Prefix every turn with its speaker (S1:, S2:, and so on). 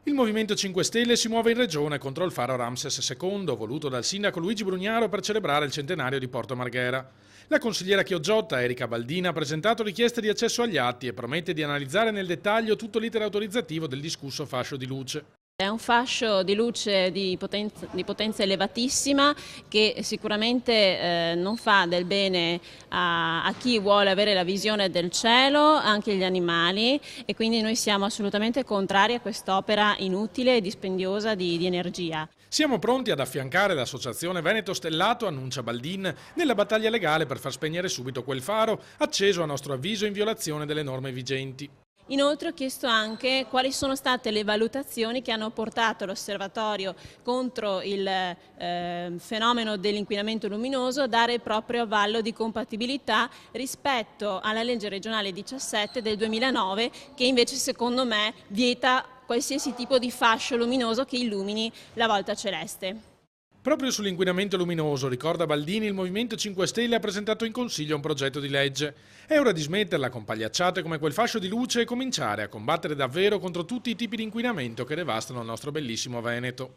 S1: Il Movimento 5 Stelle si muove in regione contro il faro Ramses II, voluto dal sindaco Luigi Brugnaro per celebrare il centenario di Porto Marghera. La consigliera Chiogiotta, Erika Baldini, ha presentato richieste di accesso agli atti e promette di analizzare nel dettaglio tutto l'iter autorizzativo del discusso fascio di luce.
S2: È un fascio di luce di potenza elevatissima che sicuramente non fa del bene a chi vuole avere la visione del cielo, anche agli animali, e quindi noi siamo assolutamente contrari a quest'opera inutile e dispendiosa di energia.
S1: Siamo pronti ad affiancare l'associazione Veneto Stellato, annuncia Baldin, nella battaglia legale per far spegnere subito quel faro, acceso a nostro avviso in violazione delle norme vigenti.
S2: Inoltre ho chiesto anche quali sono state le valutazioni che hanno portato l'osservatorio contro il fenomeno dell'inquinamento luminoso a dare il proprio avallo di compatibilità rispetto alla legge regionale 17 del 2009, che invece secondo me vieta qualsiasi tipo di fascio luminoso che illumini la volta celeste.
S1: Proprio sull'inquinamento luminoso, ricorda Baldini, il Movimento 5 Stelle ha presentato in Consiglio un progetto di legge. È ora di smetterla con pagliacciate come quel fascio di luce e cominciare a combattere davvero contro tutti i tipi di inquinamento che devastano il nostro bellissimo Veneto.